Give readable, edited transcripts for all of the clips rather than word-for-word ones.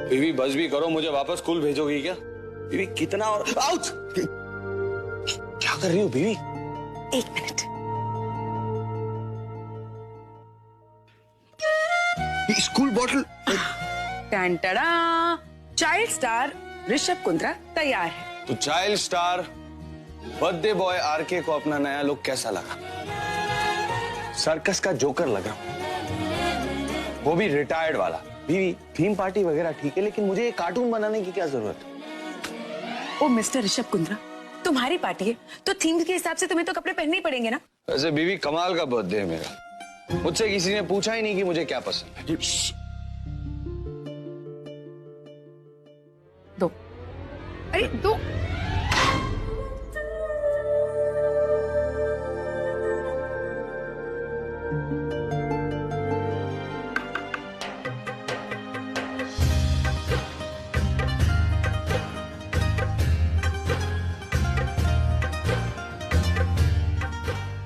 बीवी बस भी करो, मुझे वापस स्कूल भेजोगी क्या? बीवी कितना और आउच! क्या कर रही हो बीवी? एक मिनट। School bottle. टंटड़ा, चाइल्ड स्टार ऋषभ कुंद्रा तैयार है। तो child star birthday boy RK को अपना नया लुक कैसा लगा? सर्कस का जोकर लगा, वो भी रिटायर्ड वाला। बीवी थीम पार्टी वगैरह ठीक है, लेकिन मुझे ये कार्टून बनाने की क्या जरूरत है? ओ मिस्टर ऋषभ कुंद्रा, तुम्हारी पार्टी है तो थीम के हिसाब से तुम्हें तो कपड़े पहनने ही पड़ेंगे ना। वैसे बीवी कमाल का बर्थडे है मेरा, मुझसे किसी ने पूछा ही नहीं कि मुझे क्या पसंद है। दो, अरे दो।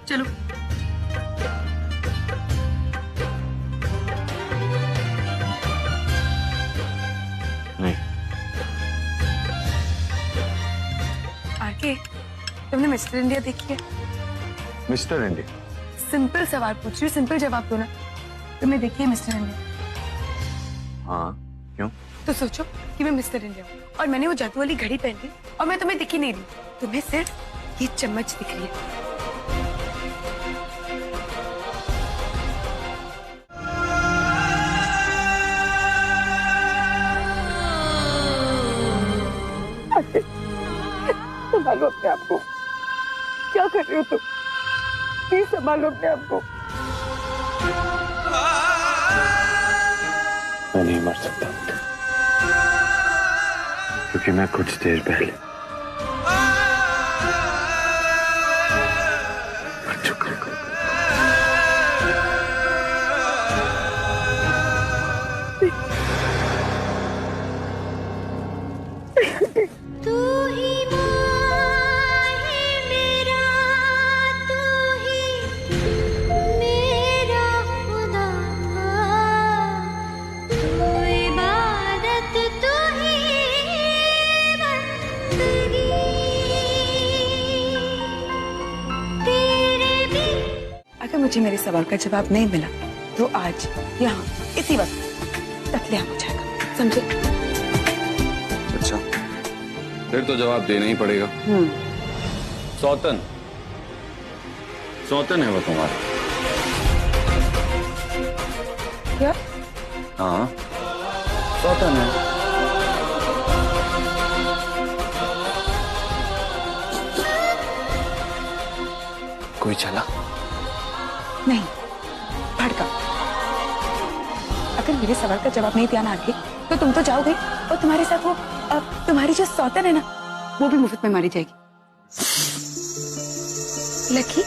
चलो नहीं। आके तुमने मिस्टर इंडिया देखी है? Mister India? सिंपल सवाल पूछ रही हूँ, सिंपल जवाब दो ना। तुमने देखी है मिस्टर इंडिया? हाँ, क्यों? तो सोचो कि मैं मिस्टर इंडिया हूँ और मैंने वो जादू वाली घड़ी पहन ली और मैं तुम्हें दिखी नहीं रही, तुम्हें सिर्फ ये चम्मच दिख रही है। संभालो अपने आप को, क्या कर रही हो तुम? प्लीज संभालो अपने आप को। मैं नहीं मर सकता क्योंकि मैं कुछ देर पहले मर चुका हूं। अगर मुझे मेरे सवाल का जवाब नहीं मिला तो आज यहाँ इसी वक्त कत्लेआम हो जाएगा, समझे? अच्छा, फिर तो जवाब देना ही पड़ेगा। सौतन, सौतन है वो तुम्हारा? क्या? हाँ, सौतन है। कोई चला? नहीं, भड़का। अगर मेरे सवाल का जवाब नहीं दिया ना आगे तो तुम तो जाओगे और तुम्हारे साथ वो तुम्हारी जो सौतन है ना, वो भी मुफ्त में मारी जाएगी। लकी,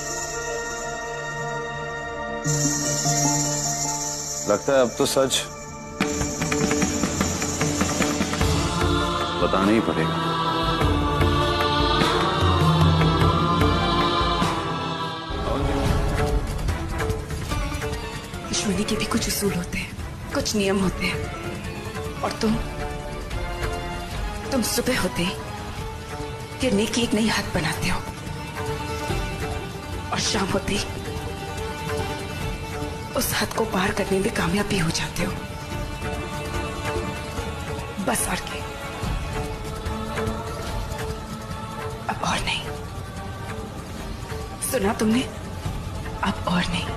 लगता है अब तो सच बताना ही पड़ेगा। दुश्मनी के भी कुछ उसूल होते हैं, कुछ नियम होते हैं, और तुम सुबह होते ही गिरने की एक नई हद बनाते हो और शाम होते ही उस हद को पार करने में कामयाब भी हो जाते हो। बस और क्या, अब और नहीं। सुना तुमने? अब और नहीं।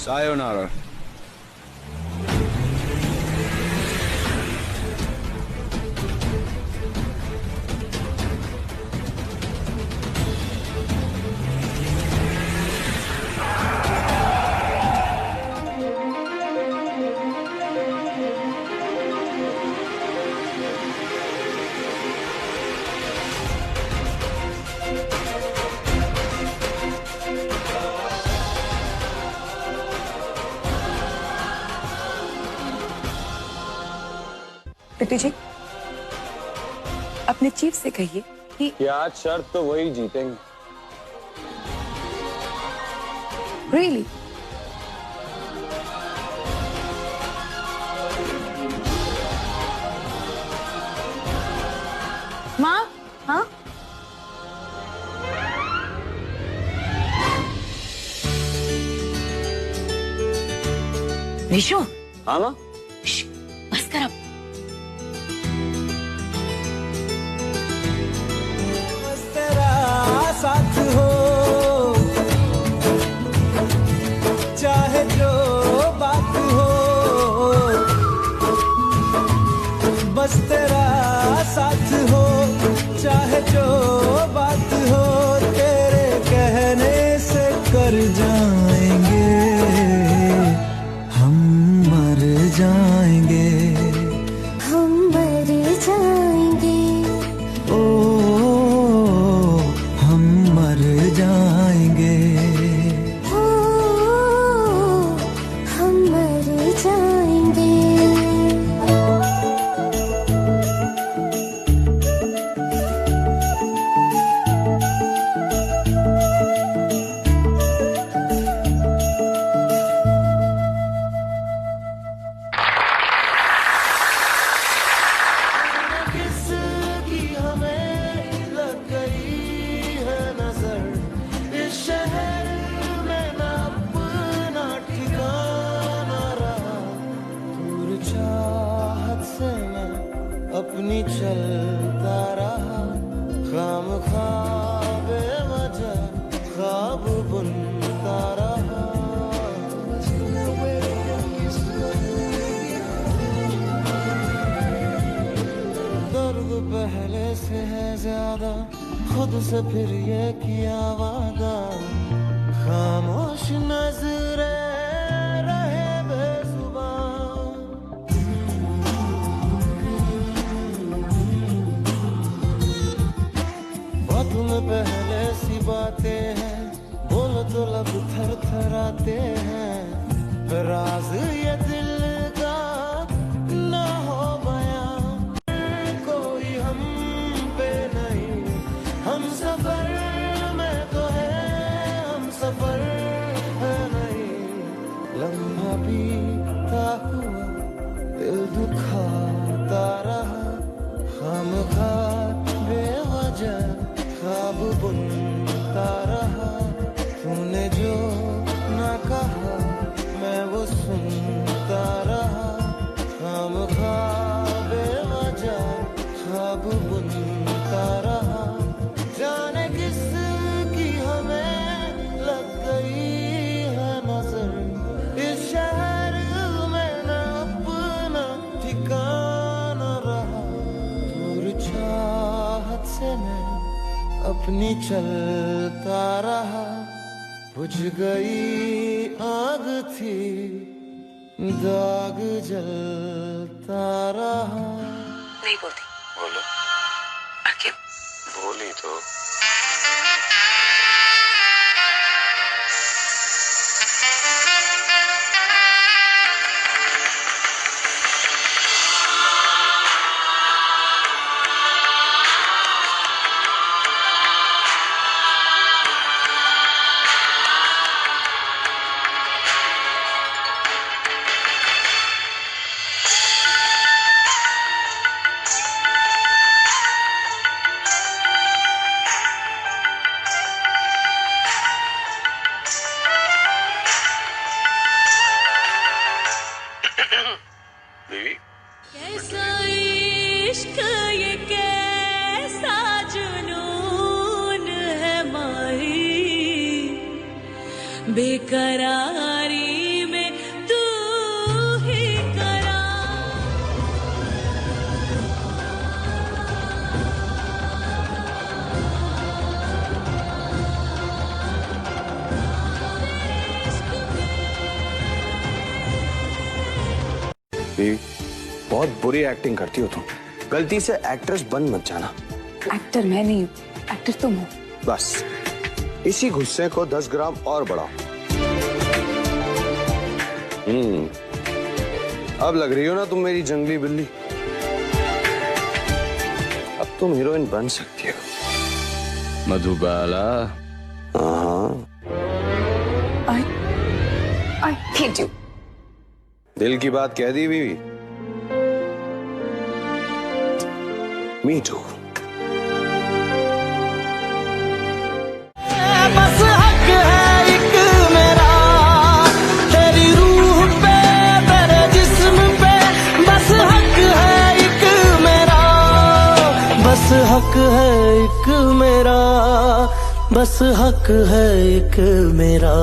सायोनारा। पिटी जी, अपने चीफ से कहिए कि आज शर्त तो वही जीतेंगे। रियली माँ? हाँ विशु, हाँ माँ? बस कर अब। तेरा साथ हो चाहे जो बात हो, बस तेरा साथ हो चाहे जो बात हो, तेरे कहने से कर जाएंगे हम, मर जाएंगे हम, मर जाएंगे ओ, हम मर जाएंगे। हो, हम मर जाएंगे। किसकी हमें लग गई है नजर, इस शहर में न अपना ठिकाना रहा, दूर चाहत से मैं अपनी चलता रहा, खामखा बेवजह ख्वाब बुनता रहा। दर्द पहले से है ज्यादा, खुद से फिर ये किया वादा, खामोश नजरे रहे बेजुबान। बातों में पहले सी बातें हैं, बोलो तो लब थर थराते हैं, राज ये दिल का ना हो बयां, कोई हम पे नहीं, हम सफर में तो है, हम सफर है नहीं, लम्हा बीता हुआ दिल दुखाता रहा, खामखा बेवजह ख्वाब बुनता रहा, तूने जो ना कहा मैं वो सुनता रहा, खामखा बेवजह ख्वाब बुनता रहा, जाने किसकी हमें लग गई है नजर, इस शहर में न अपना ठिकाना रहा, दूर चाहत से मैं अपनी चलता रहा, बुझ गई आग थी दाग जलता रहा। नहीं बोलती। बोलो। आखिर बोली तो। बीवी, कैसा इश्क ये कैसा जुनून है माही, बेकरारी में तू ही करार। बीवी, बहुत बुरी एक्टिंग करती हो तुम, गलती से एक्ट्रेस बन मत जाना। एक्टर मैं नहीं हूँ, एक्टर तुम हो। बस इसी गुस्से को 10 ग्राम और बढ़ाओ। अब लग रही हो ना तुम मेरी जंगली बिल्ली। अब तुम हीरोइन बन सकती हो। मधुबाला। हाँ, I hate you. दिल की बात कह दी बीवी। Me too. बस हक है एक मेरा तेरी रूह पे तेरे जिस्म पे, बस हक है एक मेरा, बस हक है एक मेरा, बस हक है एक मेरा।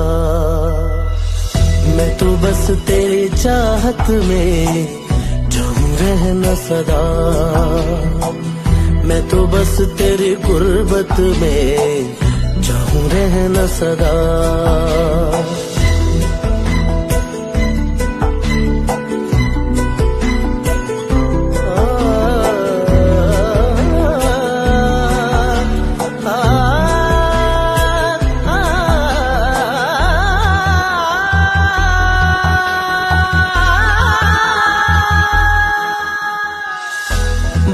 मैं तो बस तेरी चाहत में जाऊं रहना सदा, मैं तो बस तेरी गुर्बत में जाऊं रहना सदा।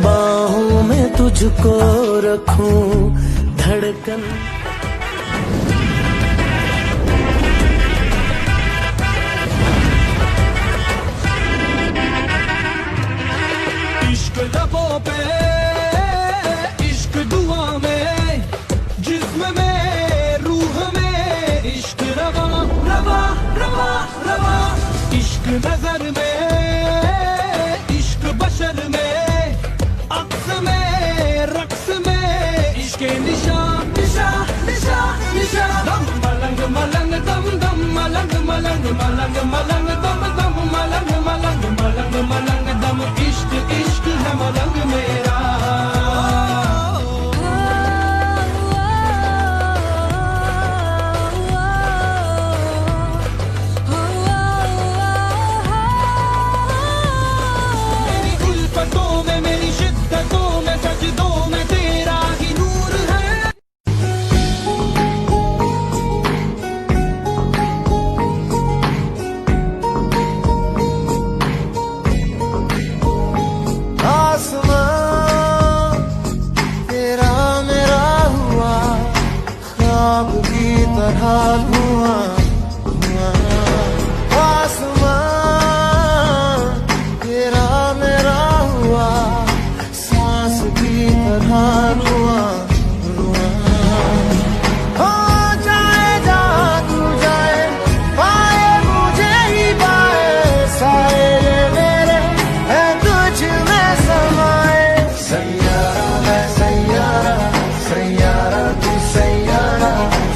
बाहों में तुझको रखूं धड़कन, इश्क लबों पे इश्क दुआ में, जिस्म में रूह में इश्क रवा रवा रवा रवा, इश्क नजर में इश्क बशर में, अक्स में रक्स में इश्क निशा निशा निशा निशा, दम मलंग मलंग दम दम मलंग मलंग मलंग मलंग दम दम मलंग मलंग मलंग मलंग दम, इश्क इश्क है मलंग मेरा। मेरी उल्फतों में मेरी शिद्दतों में सजदों में तेरा ही नूर है। आसमां तेरा मेरा हुआ, ख्वाब की तरह धुआं, आसमां तेरा मेरा हुआ, सांस की तरह धुआं हो जाए जहाँ तू जाए, पाए मुझे ही पाए, साए मेरे है तुझ में समाए। सैयारा है सैयारा, सैयारा तू सैयारा,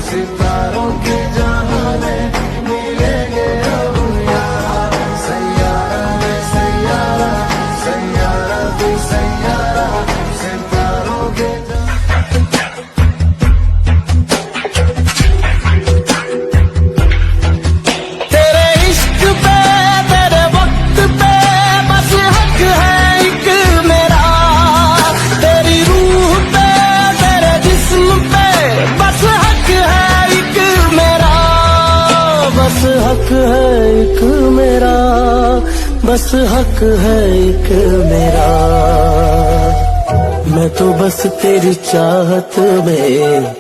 सितारों के जहां में मिलेंगे अब यारा। सैयारा है सैयारा, सैयारा तू सैयारा, सितारों के तेरे इश्क पे तेरे वक्त पे बस हक है एक मेरा, तेरी रूह पे तेरे जिस्म पे बस हक है एक मेरा, बस हक है एक मेरा, बस हक है एक मेरा। मैं तो बस तेरी चाहत में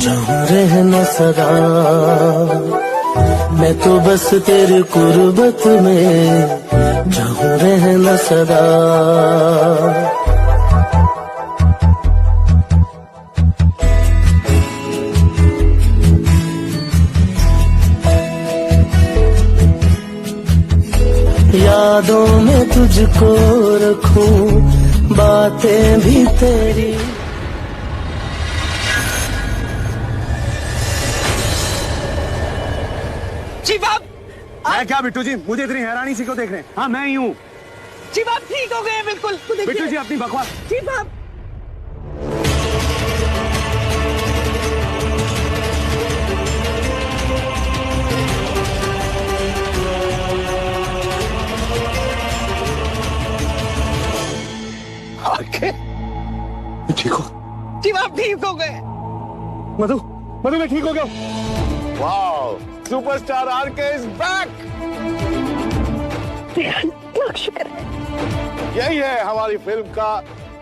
जाऊं रहना सदा, मैं तो बस तेरी गुर्बत में जाऊं रहना सदा। यादों में तुझको रखूं, बातें भी तेरी। जी बाप, मैं क्या बिट्टू जी, मुझे इतनी हैरानी सी क्यों देख रहे हैं? हाँ मैं ही हूँ। जी बाप ठीक हो गए बिल्कुल। बिट्टू जी अपनी बकवास। जी बाप, आके ठीक हो? जी बाप ठीक हो गए। मधु, मधु मैं ठीक हो गया। Wow, superstar RK is back. शुक्र है। यही है हमारी फिल्म का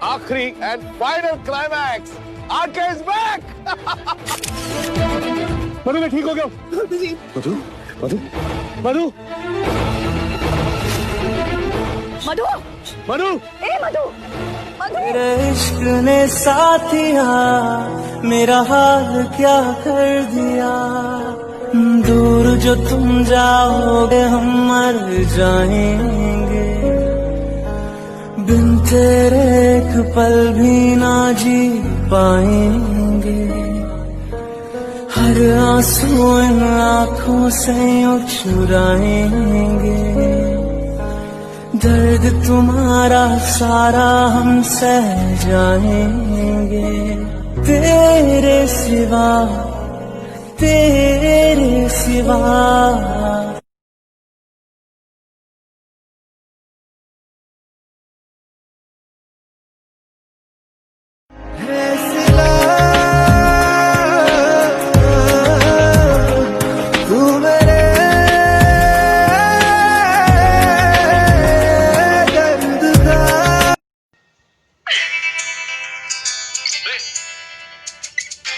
आखिरी and final climax, RK is back. Madhu मैं ठीक हो गया। मधु मधु मधु मधु, मधु ए मधु, मधु। तेरे इश्क ने साथिया मेरा हाल क्या कर दिया। दूर जो तुम जाओगे हम मर जाएंगे। बिन तेरे एक पल भी ना जी पाएंगे। हर आंसू इन आँखों से यूं चुराएंगे। दर्द तुम्हारा सारा हम सह जाएंगे। तेरे सिवा, तेरे सिवा।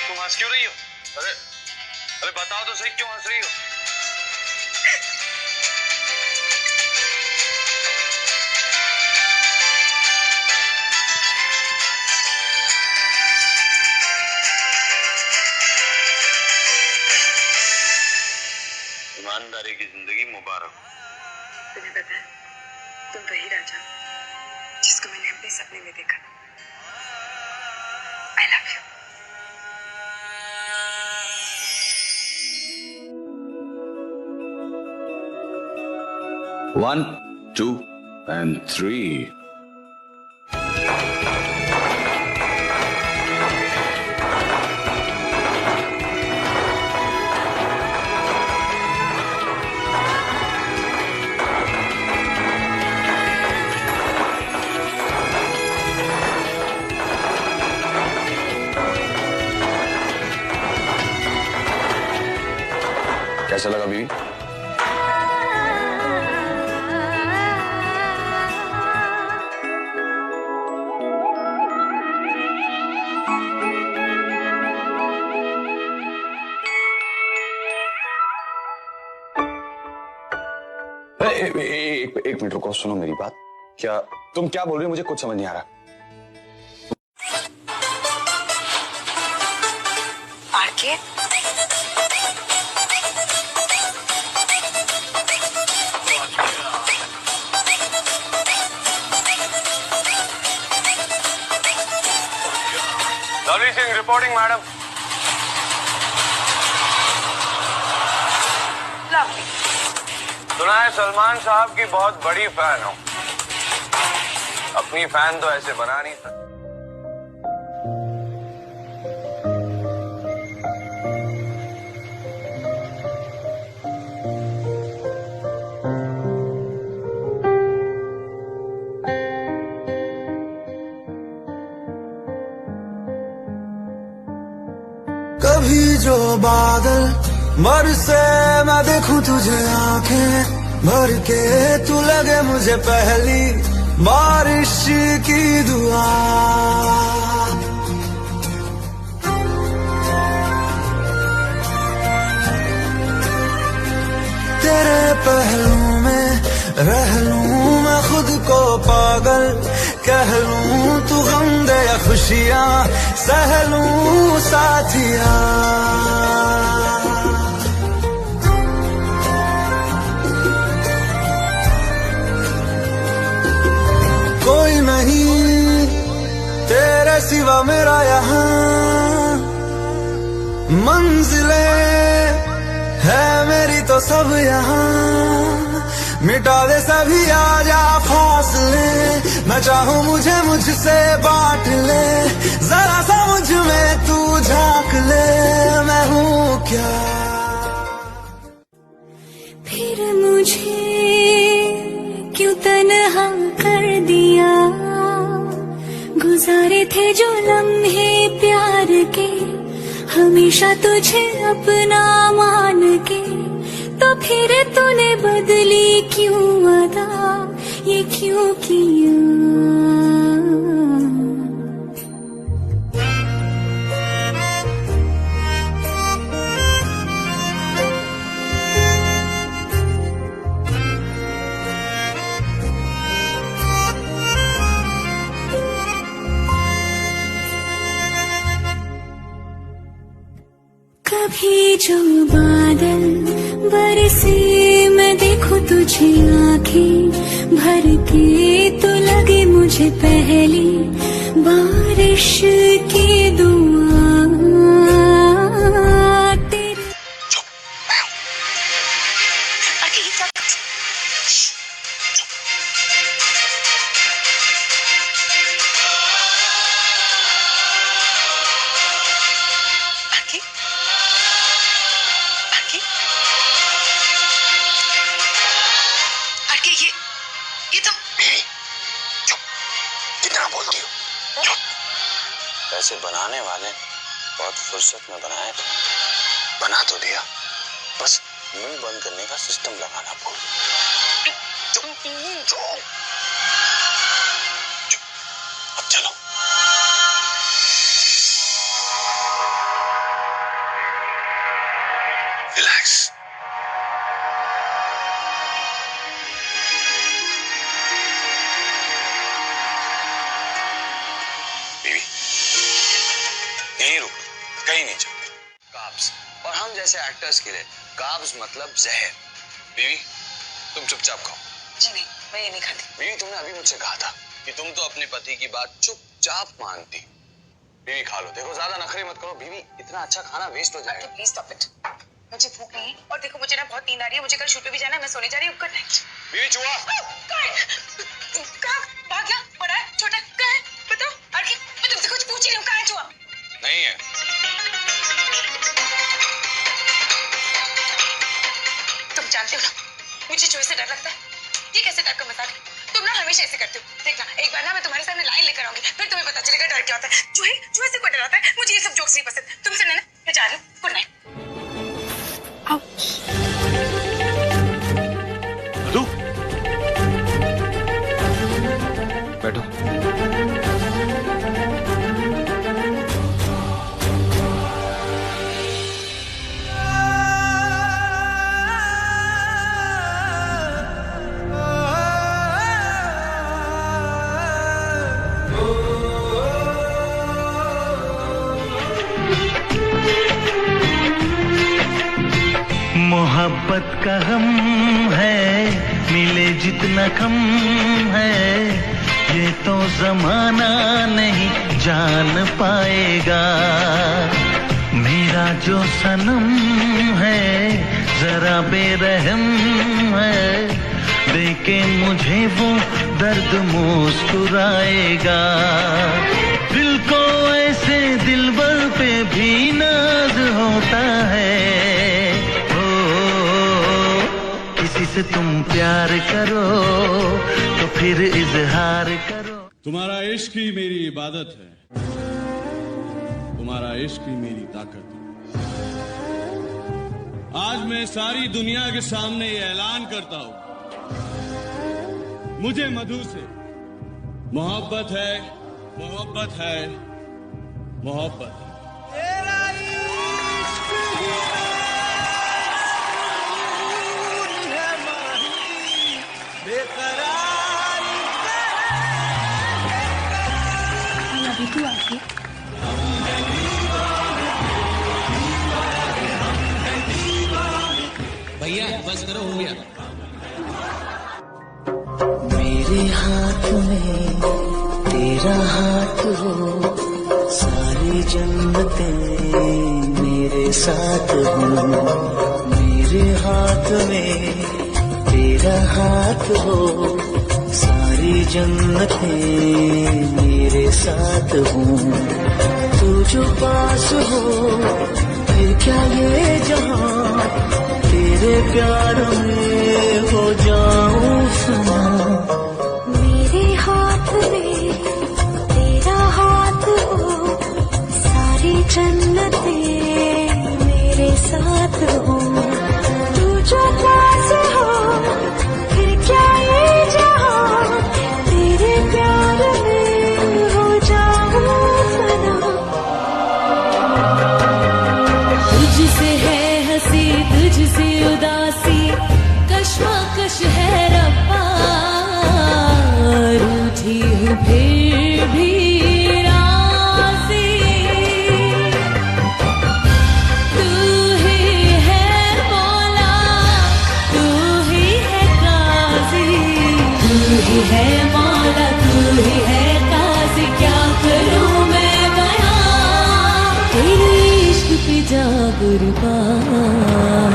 तुम हंस क्यों रही हो? अरे अरे बताओ तो सही, क्यों हंस रही हो? ईमानदारी की जिंदगी मुबारक। तुम्हें पता है, तुम वही राजा जिसको मैंने अपने सपने में देखा। I love you. One, 2 and 3. कैसा लगा बीवी? एक मिनट रुको, सुनो मेरी बात। क्या तुम क्या बोल रही हो? मुझे कुछ समझ नहीं आ रहा। RK, Lovely Singh reporting madam. Lovely. सुना है सलमान साहब की बहुत बड़ी फैन हो। अपनी फैन तो ऐसे बना नहीं सकते। कभी जो बादल बरसे मैं देखूं तुझे आंखें भर के। तू लगे मुझे पहली बारिश की दुआ। तेरे पहलू में रह लूं मैं खुद को पागल। कह लूं तू गम दे या खुशियां सह लूं साथिया। कोई नहीं तेरे सिवा मेरा यहाँ। मंजिलें है मेरी तो सब यहाँ। मिटा दे सभी आजा फासले। मैं चाहूँ मुझे मुझसे बांट ले। जरा सा मुझ में तू झांक ले। मैं हूँ क्या? फिर मुझे क्यों तन्हा कर दिया। गुजारे थे जो लम्हे प्यार के हमेशा तुझे अपना मान के। तो फिर तूने बदली क्यों अदा, ये क्यों किया। कभी जो बादल बरसे मैं देखूं तुझे आंखें भर के तो लगे मुझे पहली बारिश की दुआ तेरी। ये तुम चुप, कितना बोलती हो? चुप। वैसे बनाने वाले बहुत फुर्सत में बनाया था, बना तो दिया, बस मुंह बंद करने का सिस्टम लगाना भूल। चुप चुप चुप, अब चलो। रिलैक्स। यहीं रुक, कहीं नहीं जाओ। कार्ब्स, और हम जैसे एक्टर्स के लिए कार्ब्स मतलब जहर। बीवी, तुम चुपचाप खाओ। जी नहीं, मैं ये नहीं खाती। बीवी, तुमने अभी मुझसे कहा था कि तुम तो अपने पति की बात चुपचाप मानती। बीवी खा लो, देखो ज्यादा नखरे मत करो। बीवी, इतना अच्छा खाना वेस्ट हो जाएगा। Please stop it. मुझे भूख नहीं है और देखो मुझे ना बहुत नींद आ रही है, मुझे कल शूट पे भी जाना है, मैं सोने जा रही हूँ। Good night. बीवी, चूहा कहाँ भाग गया? बड़ा है छोटा कहाँ है बताओ? आरकी, मैं तुमसे कुछ पूछ रही हूँ, कहाँ है चूहा? नहीं है। तुम जानते हो ना मुझे चूहे से डर लगता है। ये कैसे टाइप का मजाक है? तुम ना हमेशा ऐसे करते हो। देखना एक बार ना मैं तुम्हारे सामने लाइन लेकर आऊंगी, फिर तुम्हें पता चलेगा डर क्या होता है। चूहे से कोई डराता है? मुझे ये सब जोक्स नहीं पसंद। तुमसे नहीं ना, मैं जा रही हूँ। Good night. मधु, बैठो। मोहब्बत का गम है, मिले जितना कम है, ये तो जमाना नहीं जान पाएगा। मेरा जो सनम है जरा बेरहम है, देके मुझे वो दर्द मुस्कुराएगा। दिल को ऐसे दिलबर पे भी नाज होता है। किसी से तुम प्यार करो तो फिर इजहार करो। तुम्हारा इश्क ही मेरी इबादत है, तुम्हारा इश्क ही मेरी ताकत है। आज मैं सारी दुनिया के सामने ये ऐलान करता हूं, मुझे मधु से मोहब्बत है, मोहब्बत है, मोहब्बत है। तेरा इश्क अभी तू आके भैया बस करो, हो गया। मेरे हाथ में तेरा हाथ हो, सारी जन्नतें मेरे साथ हो। मेरे हाथ में तेरा हाथ हो, सारी जन्नतें मेरे साथ हो। तू जो पास हो फिर क्या ये जहां, तेरे प्यार में हो जाऊं समा। मेरे हाथ में तेरा हाथ हो, सारी जन्नतें मेरे साथ हो। तू जो पास हो फिर क्या ये जहां, तेरे प्यार में हो जाऊं फना। तुझसे है हंसी, तुझसे उदासी, कश्मकश है रब्बा। कुर्बान